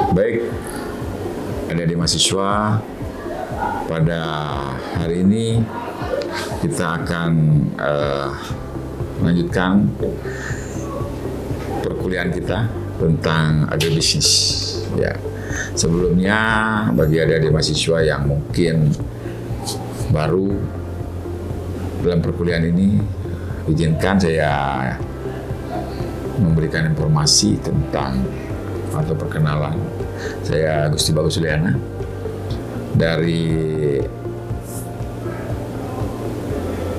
Baik, adik-adik mahasiswa, pada hari ini kita akan melanjutkan perkuliahan kita tentang agribisnis. Ya, sebelumnya bagi adik-adik mahasiswa yang mungkin baru dalam perkuliahan ini, izinkan saya memberikan informasi tentang atau perkenalan. Saya Gusti Bagus Suliana dari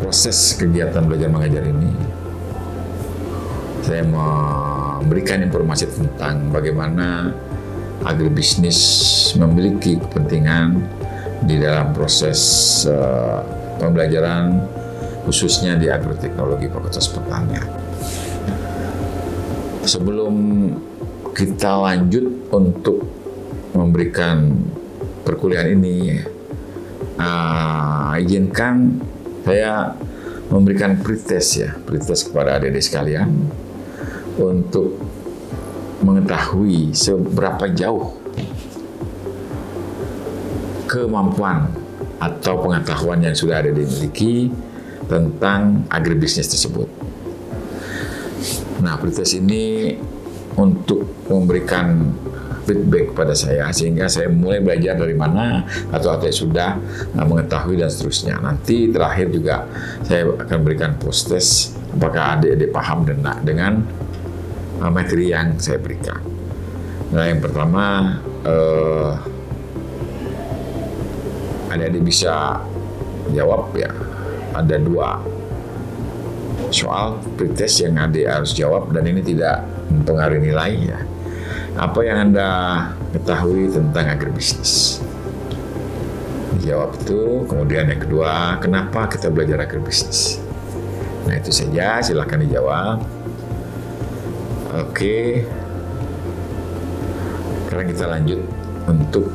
proses kegiatan belajar mengajar ini. Saya memberikan informasi tentang bagaimana agribisnis memiliki kepentingan di dalam proses pembelajaran, khususnya di agroteknologi Fakultas Pertanian. Sebelum kita lanjut untuk memberikan perkuliahan ini, izinkan saya memberikan pretest kepada adik-adik sekalian untuk mengetahui seberapa jauh kemampuan atau pengetahuan yang sudah ada dimiliki tentang agribisnis tersebut. Nah, pretest ini untuk memberikan feedback kepada saya, sehingga saya mulai belajar dari mana atau saya sudah mengetahui dan seterusnya. Nanti terakhir juga saya akan berikan post test apakah adik-adik paham dengan materi yang saya berikan. Nah, yang pertama, adik-adik bisa jawab ya. Ada 2 soal pretest yang adik harus jawab, dan ini tidak mempengaruhi nilai ya. Apa yang Anda ketahui tentang agribisnis? Dijawab itu. Kemudian yang kedua, kenapa kita belajar agribisnis? Nah, itu saja, silakan dijawab. Oke. Sekarang kita lanjut untuk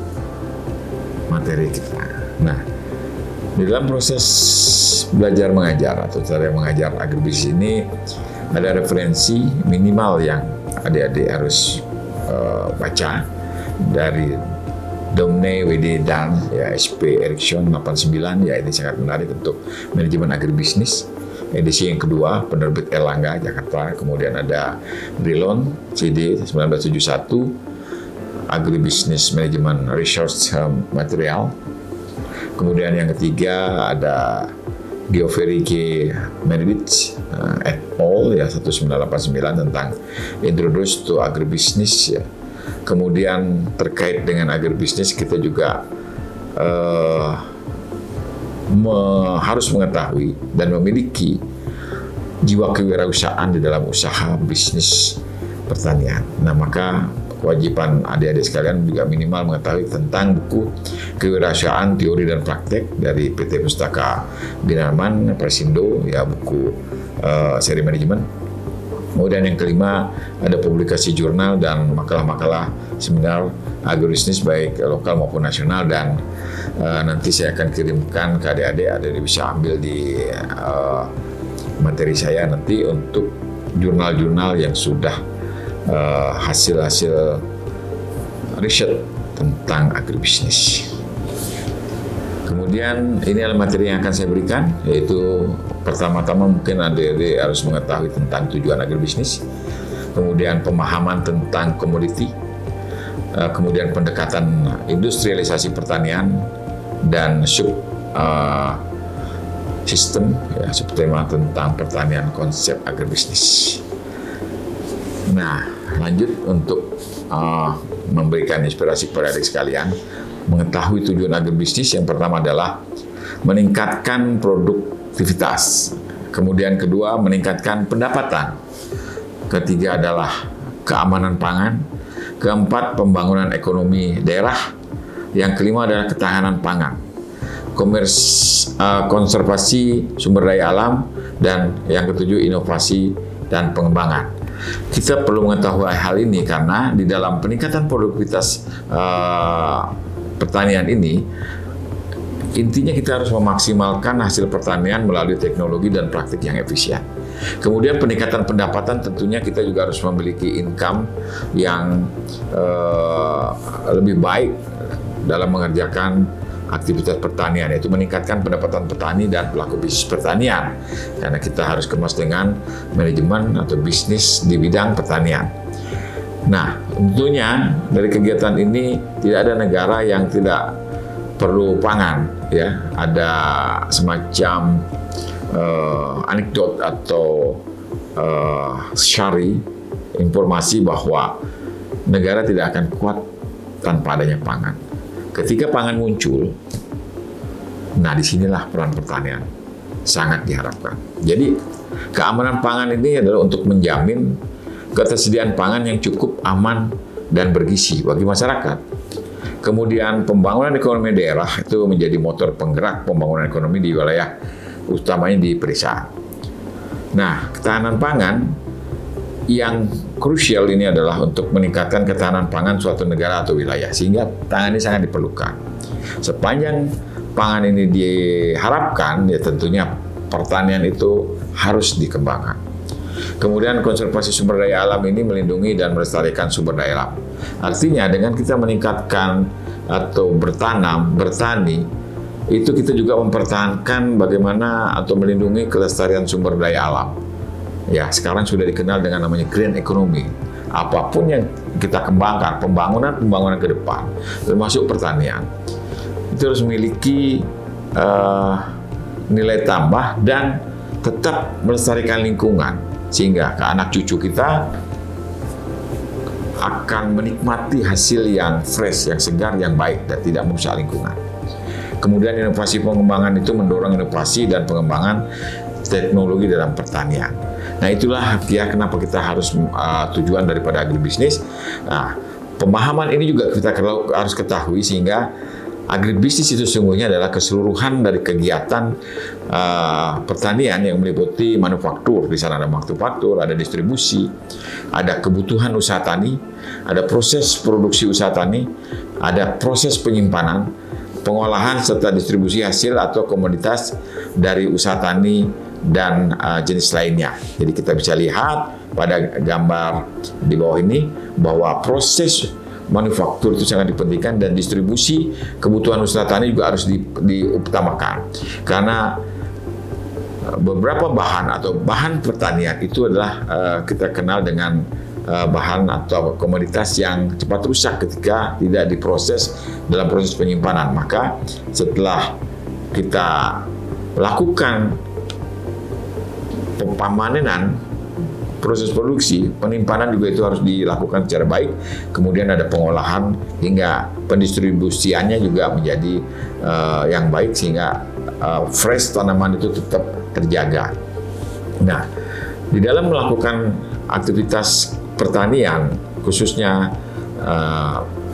materi kita. Nah, di dalam proses belajar mengajar atau cara mengajar agribisnis ini ada referensi minimal yang adik-adik harus baca dari Domne, WD, dan ya, SP Erickson 89. Ya, ini sangat menarik untuk manajemen agribisnis. Edisi yang kedua, penerbit Erlangga, Jakarta. Kemudian ada Brilon, CD 1971, Agribisnis Manajemen Research Material. Kemudian yang ketiga ada Geoffrey K. Meredith et al. Ya 1989 tentang Introduce to Agribisnis ya. Kemudian terkait dengan agribisnis kita juga harus mengetahui dan memiliki jiwa kewirausahaan di dalam usaha bisnis pertanian. Nah, maka kewajiban adik-adik sekalian juga minimal mengetahui tentang buku Kewirausahaan Teori dan Praktek dari PT Pustaka Binaman Presindo, ya, buku seri manajemen. Kemudian yang kelima ada publikasi jurnal dan makalah-makalah seminar agribisnis baik lokal maupun nasional, dan nanti saya akan kirimkan ke adik-adik bisa ambil di materi saya nanti untuk jurnal-jurnal yang sudah hasil-hasil riset tentang agribisnis. Kemudian ini adalah materi yang akan saya berikan, yaitu pertama-tama mungkin adik-adik harus mengetahui tentang tujuan agribisnis, kemudian pemahaman tentang komoditi, kemudian pendekatan industrialisasi pertanian, dan sistem ya, subtema tentang pertanian konsep agribisnis. Nah, lanjut untuk memberikan inspirasi kepada adik sekalian mengetahui tujuan agribisnis. Yang pertama adalah meningkatkan produktivitas, kemudian kedua meningkatkan pendapatan, ketiga adalah keamanan pangan, keempat pembangunan ekonomi daerah, yang kelima adalah ketahanan pangan, konservasi sumber daya alam, dan yang ketujuh inovasi dan pengembangan. Kita perlu mengetahui hal ini karena di dalam peningkatan produktivitas pertanian ini, intinya kita harus memaksimalkan hasil pertanian melalui teknologi dan praktik yang efisien. Kemudian peningkatan pendapatan, tentunya kita juga harus memiliki income yang lebih baik dalam mengerjakan aktivitas pertanian, yaitu meningkatkan pendapatan petani dan pelaku bisnis pertanian, karena kita harus kemas dengan manajemen atau bisnis di bidang pertanian. Nah, tentunya dari kegiatan ini tidak ada negara yang tidak perlu pangan, ya. Ada semacam anekdot atau syari informasi bahwa negara tidak akan kuat tanpa adanya pangan. Ketika pangan muncul, nah disinilah peran pertanian sangat diharapkan. Jadi keamanan pangan ini adalah untuk menjamin ketersediaan pangan yang cukup, aman, dan bergizi bagi masyarakat. Kemudian pembangunan ekonomi daerah itu menjadi motor penggerak pembangunan ekonomi di wilayah, utamanya di pedesaan. Nah, ketahanan pangan yang krusial ini adalah untuk meningkatkan ketahanan pangan suatu negara atau wilayah, sehingga pangan ini sangat diperlukan. Sepanjang pangan ini diharapkan, ya tentunya pertanian itu harus dikembangkan. Kemudian konservasi sumber daya alam ini melindungi dan melestarikan sumber daya alam. Artinya dengan kita meningkatkan atau bertani, itu kita juga mempertahankan bagaimana atau melindungi kelestarian sumber daya alam. Ya, sekarang sudah dikenal dengan namanya green economy. Apapun yang kita kembangkan, pembangunan ke depan, termasuk pertanian, itu harus memiliki nilai tambah dan tetap melestarikan lingkungan, sehingga ke anak cucu kita akan menikmati hasil yang fresh, yang segar, yang baik, dan tidak merusak lingkungan. Kemudian inovasi pengembangan itu mendorong inovasi dan pengembangan teknologi dalam pertanian. Nah, itulah ya kenapa kita harus tujuan daripada agribisnis. Nah, pemahaman ini juga kita harus ketahui, sehingga agribisnis itu sesungguhnya adalah keseluruhan dari kegiatan pertanian yang meliputi manufaktur. Di sana ada manufaktur, ada distribusi, ada kebutuhan usaha tani, ada proses produksi usaha tani, ada proses penyimpanan, pengolahan serta distribusi hasil atau komoditas dari usaha tani dan jenis lainnya. Jadi kita bisa lihat pada gambar di bawah ini bahwa proses manufaktur itu sangat dipentingkan, dan distribusi kebutuhan usaha tani juga harus diutamakan, karena beberapa bahan atau bahan pertanian itu adalah kita kenal dengan bahan atau komoditas yang cepat rusak ketika tidak diproses dalam proses penyimpanan. Maka setelah kita lakukan pemanenan, proses produksi, penyimpanan juga itu harus dilakukan secara baik. Kemudian ada pengolahan hingga pendistribusiannya juga menjadi yang baik, sehingga fresh tanaman itu tetap terjaga. Nah, di dalam melakukan aktivitas pertanian, khususnya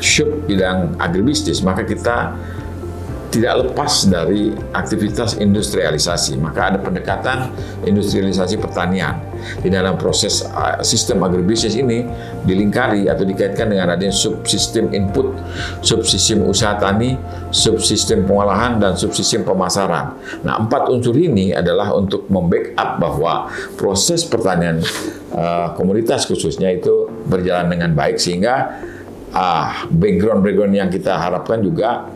sub bidang agribisnis, maka kita tidak lepas dari aktivitas industrialisasi. Maka ada pendekatan industrialisasi pertanian. Di dalam proses sistem agribisnis ini dilingkari atau dikaitkan dengan adanya subsistem input, subsistem usaha tani, subsistem pengolahan, dan subsistem pemasaran. Nah, 4 unsur ini adalah untuk membackup bahwa proses pertanian komoditas khususnya itu berjalan dengan baik, sehingga background yang kita harapkan juga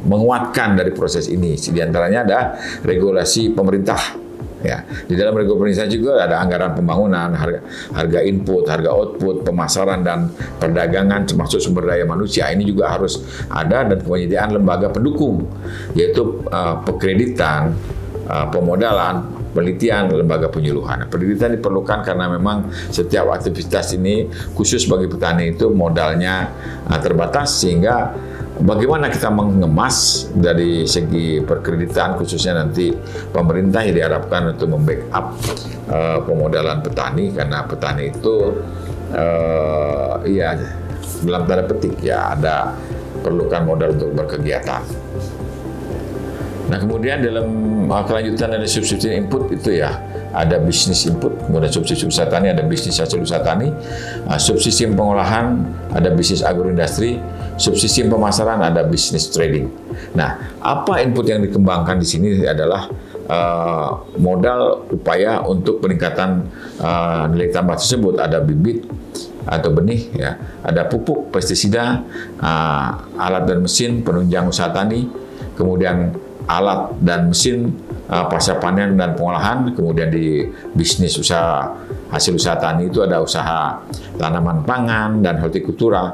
menguatkan dari proses ini. Di antaranya ada regulasi pemerintah. Ya, di dalam regulasi pemerintah juga ada anggaran pembangunan, harga input, harga output, pemasaran dan perdagangan, termasuk sumber daya manusia. Ini juga harus ada, dan penyediaan lembaga pendukung, yaitu pekreditan, pemodalan, penelitian, lembaga penyuluhan. Penelitian diperlukan karena memang setiap aktivitas ini, khusus bagi petani itu modalnya terbatas, sehingga bagaimana kita mengemas dari segi perkreditan, khususnya nanti pemerintah yang diharapkan untuk membackup pemodalan petani, karena petani itu ya dalam tanda petik ya ada perlukan modal untuk berkegiatan. Nah, kemudian dalam kelanjutan dari subsidi input itu ya ada bisnis input, kemudian subsidi usaha tani, ada bisnis hasil usaha tani, subsidi pengolahan, ada bisnis agroindustri, subsidi pemasaran, ada bisnis trading. Nah, apa input yang dikembangkan di sini adalah modal upaya untuk peningkatan nilai tambah tersebut. Ada bibit atau benih, ya, ada pupuk, pestisida, alat dan mesin penunjang usaha tani, kemudian alat dan mesin pasca panen dan pengolahan, kemudian di bisnis usaha hasil usaha tani itu ada usaha tanaman pangan dan hortikultura,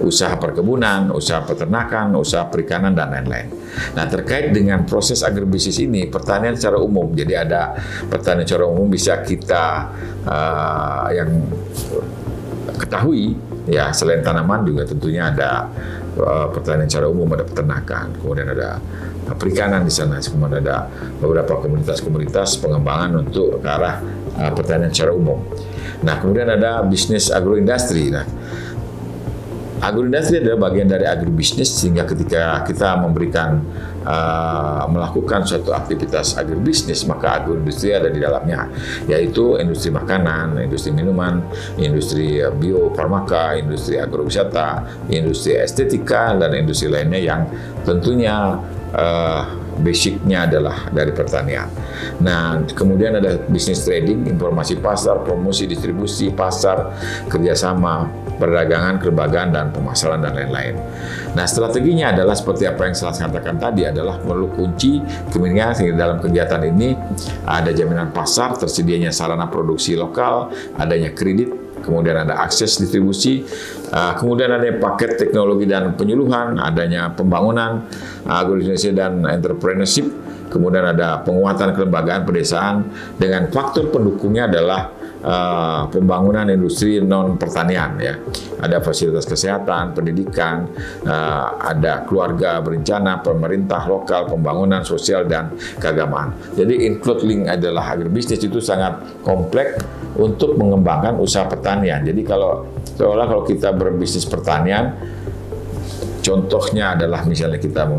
usaha perkebunan, usaha peternakan, usaha perikanan, dan lain-lain. Nah, terkait dengan proses agribisnis ini, pertanian secara umum, jadi ada pertanian secara umum bisa kita yang ketahui, ya, selain tanaman juga tentunya ada pertanian secara umum, ada peternakan, kemudian ada perikanan di sana, kemudian ada beberapa komunitas-komunitas pengembangan untuk ke arah pertanian secara umum. Nah, kemudian ada bisnis agroindustri. Nah, agroindustri adalah bagian dari agribisnis, sehingga ketika kita melakukan suatu aktivitas agribisnis, maka agroindustri ada di dalamnya, yaitu industri makanan, industri minuman, industri biofarmaka, industri agrowisata, industri estetika, dan industri lainnya yang tentunya basicnya adalah dari pertanian. Nah, kemudian ada bisnis trading, informasi pasar, promosi, distribusi pasar, kerjasama, perdagangan, kelembagaan, dan pemasaran, dan lain-lain. Nah, strateginya adalah seperti apa yang saya katakan tadi, adalah perlu kunci kemudian dalam kegiatan ini ada jaminan pasar, tersedianya sarana produksi lokal, adanya kredit, kemudian ada akses distribusi, kemudian ada paket teknologi dan penyuluhan, adanya pembangunan agroindustrial dan entrepreneurship, kemudian ada penguatan kelembagaan pedesaan dengan faktor pendukungnya adalah pembangunan industri non pertanian, ya. Ada fasilitas kesehatan, pendidikan, ada keluarga berencana, pemerintah lokal, pembangunan sosial, dan keagamaan. Jadi include link adalah agribisnis itu sangat kompleks untuk mengembangkan usaha pertanian. Jadi kalau kita berbisnis pertanian, contohnya adalah misalnya kita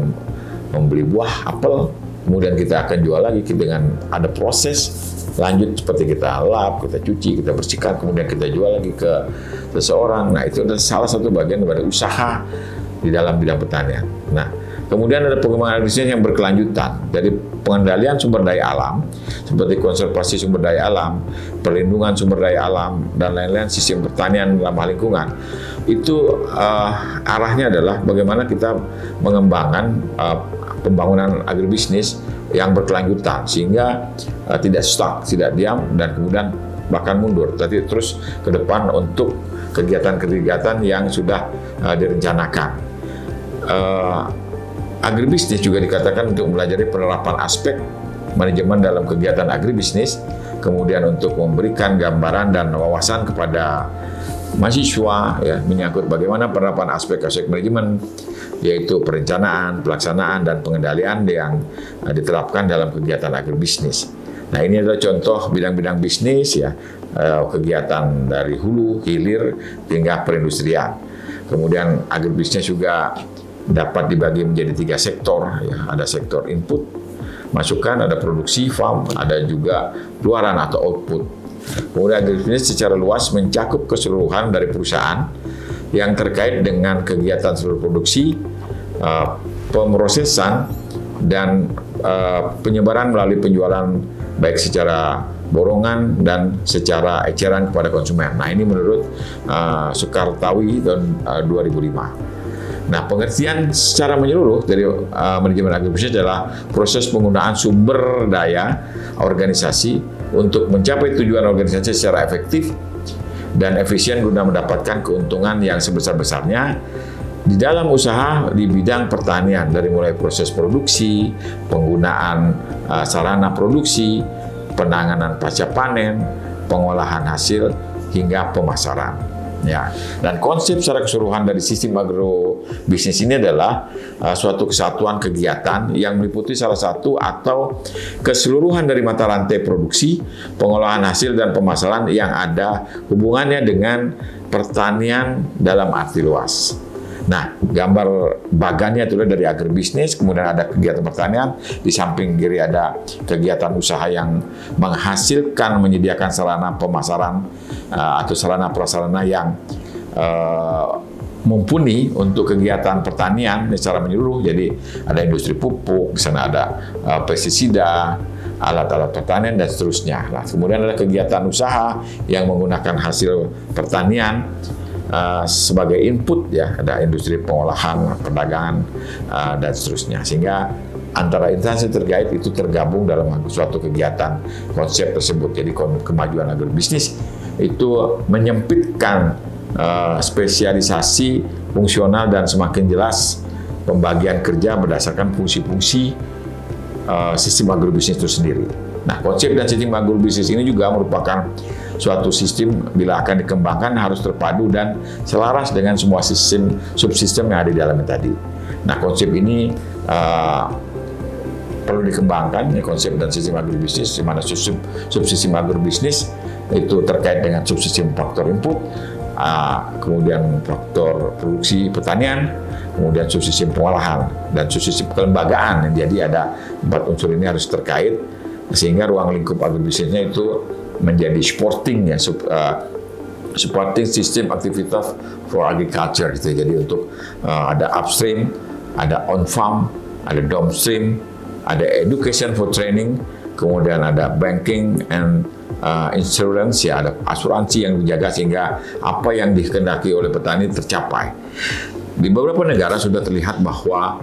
membeli buah apel, kemudian kita akan jual lagi dengan ada proses lanjut seperti kita lap, kita cuci, kita bersihkan, kemudian kita jual lagi ke seseorang. Nah, itu adalah salah satu bagian dari usaha di dalam bidang pertanian. Nah, kemudian ada pengembangan bisnis yang berkelanjutan. Jadi pengendalian sumber daya alam, seperti konservasi sumber daya alam, perlindungan sumber daya alam, dan lain-lain, sistem pertanian ramah lingkungan. Itu arahnya adalah bagaimana kita mengembangkan pembangunan agribisnis yang berkelanjutan, sehingga tidak stuck, tidak diam, dan kemudian bahkan mundur, tapi terus ke depan untuk kegiatan-kegiatan yang sudah direncanakan. Agribisnis juga dikatakan untuk mempelajari penerapan aspek manajemen dalam kegiatan agribisnis, kemudian untuk memberikan gambaran dan wawasan kepada mahasiswa, ya, menyangkut bagaimana penerapan aspek-aspek manajemen, yaitu perencanaan, pelaksanaan, dan pengendalian yang diterapkan dalam kegiatan agribisnis. Nah, ini adalah contoh bidang-bidang bisnis, ya, kegiatan dari hulu, hilir, hingga perindustrian. Kemudian agribisnis juga dapat dibagi menjadi 3 sektor, ya. Ada sektor input, masukan, ada produksi, farm, ada juga keluaran atau output. Kemudian agribisnis secara luas mencakup keseluruhan dari perusahaan yang terkait dengan kegiatan seluruh produksi, pemrosesan, dan penyebaran melalui penjualan baik secara borongan dan secara eceran kepada konsumen. Nah, ini menurut Sukartawi tahun 2005. Nah, pengertian secara menyeluruh dari manajemen agribisnis adalah proses penggunaan sumber daya organisasi untuk mencapai tujuan organisasi secara efektif dan efisien guna mendapatkan keuntungan yang sebesar-besarnya di dalam usaha di bidang pertanian, dari mulai proses produksi, penggunaan sarana produksi, penanganan pasca panen, pengolahan hasil, hingga pemasaran. Ya, dan konsep secara keseluruhan dari sistem agrobisnis ini adalah suatu kesatuan kegiatan yang meliputi salah satu atau keseluruhan dari mata rantai produksi, pengolahan hasil, dan pemasaran yang ada hubungannya dengan pertanian dalam arti luas. Nah, gambar bagannya itu dari agribisnis, kemudian ada kegiatan pertanian, di samping kiri ada kegiatan usaha yang menghasilkan, menyediakan sarana pemasaran atau sarana prasarana yang mumpuni untuk kegiatan pertanian secara menyeluruh. Jadi ada industri pupuk, di sana ada pestisida, alat-alat pertanian dan seterusnya. Nah, kemudian ada kegiatan usaha yang menggunakan hasil pertanian sebagai input, ya, ada industri pengolahan, perdagangan dan seterusnya. Sehingga antara instansi terkait itu tergabung dalam suatu kegiatan konsep tersebut. Jadi kemajuan agrobisnis itu menyempitkan spesialisasi fungsional dan semakin jelas pembagian kerja berdasarkan fungsi-fungsi sistem agrobisnis itu sendiri. Nah, konsep dan sistem agrobisnis ini juga merupakan suatu sistem bila akan dikembangkan harus terpadu dan selaras dengan semua sistem subsistem yang ada di dalamnya tadi. Nah, konsep ini perlu dikembangkan, ya, konsep dan sistem agrobisnis, di mana subsistem agrobisnis itu terkait dengan subsistem faktor input, kemudian faktor produksi pertanian, kemudian subsistem pengolahan dan subsistem kelembagaan. Jadi ada 4 unsur ini harus terkait sehingga ruang lingkup agrobisnisnya itu menjadi supporting, ya, supporting sistem aktivitas for agriculture gitu. Jadi untuk ada upstream, ada on farm, ada downstream, ada education for training, kemudian ada banking and insurance, ya, ada asuransi yang dijaga sehingga apa yang dikehendaki oleh petani tercapai. Di beberapa negara sudah terlihat bahwa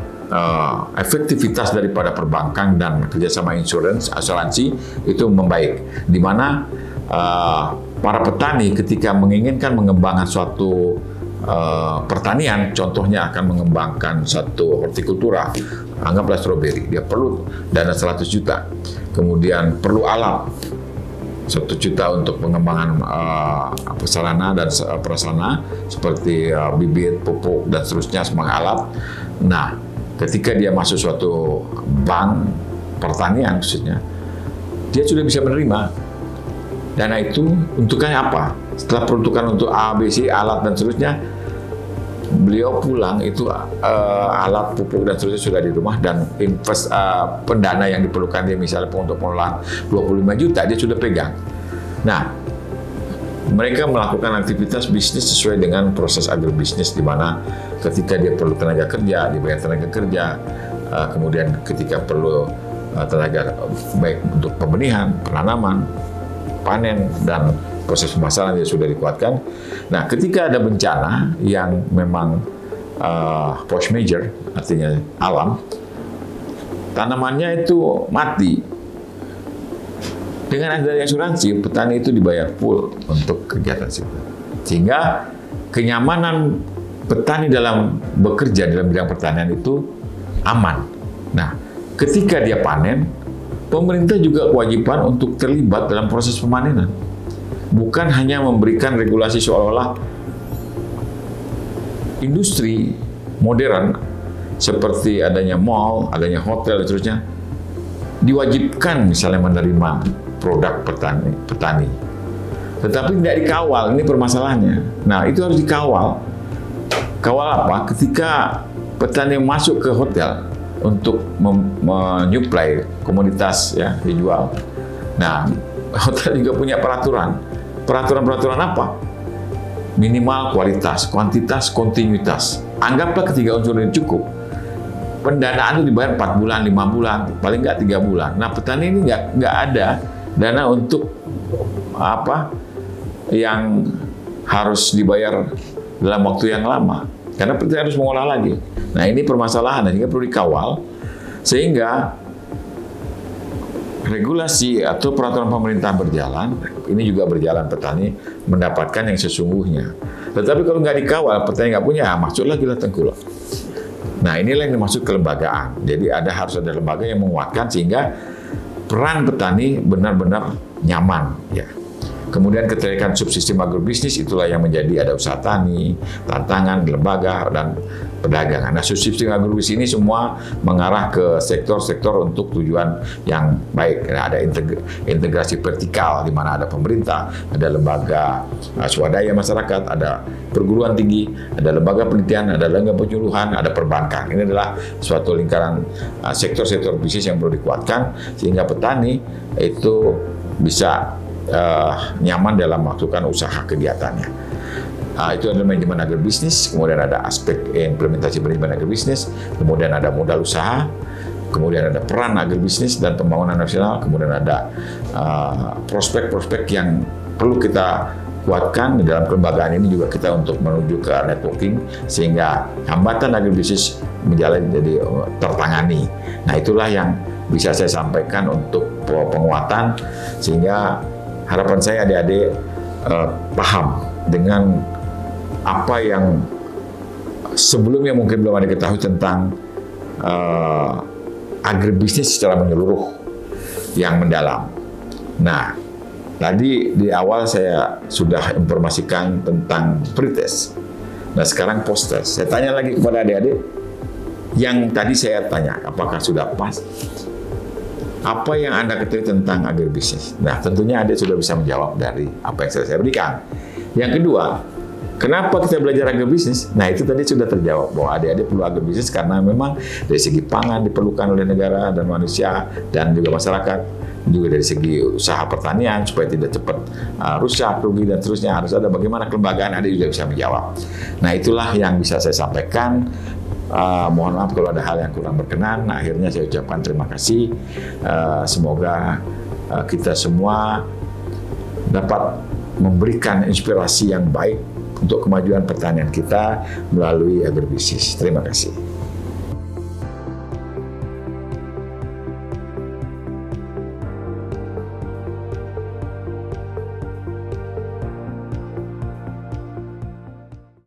efektivitas daripada perbankan dan kerjasama asuransi itu membaik, di mana para petani ketika menginginkan mengembangkan suatu pertanian, contohnya akan mengembangkan satu hortikultura, anggaplah stroberi, dia perlu dana 100 juta, kemudian perlu alat 1 juta untuk pengembangan sarana dan prasarana seperti bibit, pupuk, dan seterusnya, semua alat. Nah, ketika dia masuk suatu bank pertanian khususnya, dia sudah bisa menerima dana itu. Untuknya apa? Setelah peruntukan untuk A, B, C, alat dan seterusnya, beliau pulang itu alat, pupuk dan seterusnya sudah di rumah, dan pendana yang diperlukan dia misalnya untuk pengelolaan 25 juta dia sudah pegang. Nah, mereka melakukan aktivitas bisnis sesuai dengan proses agrobisnis, di mana ketika dia perlu tenaga kerja, dibayar tenaga kerja, kemudian ketika perlu tenaga baik untuk pembenihan, penanaman, panen, dan proses pemasaran dia sudah dikuatkan. Nah, ketika ada bencana yang memang force major, artinya alam, tanamannya itu mati. Dengan adanya asuransi, petani itu dibayar full untuk kegiatan itu. Sehingga kenyamanan petani dalam bekerja dalam bidang pertanian itu aman. Nah, ketika dia panen, pemerintah juga kewajiban untuk terlibat dalam proses pemanenan. Bukan hanya memberikan regulasi seolah-olah industri modern seperti adanya mall, adanya hotel, dan seterusnya diwajibkan misalnya menerima produk petani. Tetapi tidak dikawal, ini permasalahannya. Nah, itu harus dikawal. Kawal apa? Ketika petani masuk ke hotel untuk menyuplai komoditas, ya, dijual. Nah, hotel juga punya peraturan. Peraturan apa? Minimal kualitas, kuantitas, kontinuitas. Anggaplah ketiga unsur ini cukup. Pendanaan itu dibayar 4 bulan, 5 bulan, paling nggak 3 bulan. Nah, petani ini nggak ada dana untuk apa yang harus dibayar dalam waktu yang lama. Karena petani harus mengolah lagi. Nah, ini permasalahan, sehingga perlu dikawal, sehingga regulasi atau peraturan pemerintah berjalan, ini juga berjalan, petani mendapatkan yang sesungguhnya. Tetapi kalau nggak dikawal, petani nggak punya, masuk lagi lah tengkulak. Nah, inilah yang dimaksud kelembagaan. Jadi harus ada lembaga yang menguatkan sehingga peran petani benar-benar nyaman, ya. Kemudian keterkaitan subsistem agrobisnis itulah yang menjadi ada usaha tani, tantangan, lembaga, dan perdagangan. Nah, subsistem agrobisnis ini semua mengarah ke sektor-sektor untuk tujuan yang baik. Nah, ada integrasi vertikal di mana ada pemerintah, ada lembaga swadaya masyarakat, ada perguruan tinggi, ada lembaga penelitian, ada lembaga penyuluhan, ada perbankan. Ini adalah suatu lingkaran sektor-sektor bisnis yang perlu dikuatkan sehingga petani itu bisa nyaman dalam melakukan usaha kegiatannya. Itu adalah manajemen agrobisnis, kemudian ada aspek implementasi manajemen agrobisnis, kemudian ada modal usaha, kemudian ada peran agribisnis dan pembangunan nasional, kemudian ada prospek-prospek yang perlu kita kuatkan. Di dalam kelembagaan ini juga kita untuk menuju ke networking sehingga hambatan agribisnis menjadi tertangani. Nah, itulah yang bisa saya sampaikan untuk penguatan, sehingga harapan saya adik-adik paham dengan apa yang sebelumnya mungkin belum ada diketahui tentang agribisnis secara menyeluruh yang mendalam. Nah, tadi di awal saya sudah informasikan tentang pretest. Nah, sekarang post-test. Saya tanya lagi kepada adik-adik yang tadi saya tanya, apakah sudah pas? Apa yang Anda ketahui tentang agribisnis? Nah, tentunya adik sudah bisa menjawab dari apa yang saya berikan. Yang kedua, kenapa kita belajar agribisnis? Nah, itu tadi sudah terjawab bahwa adik-adik perlu agribisnis karena memang dari segi pangan diperlukan oleh negara dan manusia dan juga masyarakat, juga dari segi usaha pertanian supaya tidak cepat rusak, rugi dan seterusnya. Harus ada bagaimana kelembagaan, adik juga bisa menjawab. Nah, itulah yang bisa saya sampaikan. Mohon maaf kalau ada hal yang kurang berkenan. Nah, akhirnya saya ucapkan terima kasih. Semoga kita semua dapat memberikan inspirasi yang baik untuk kemajuan pertanian kita melalui agribisnis. Terima kasih.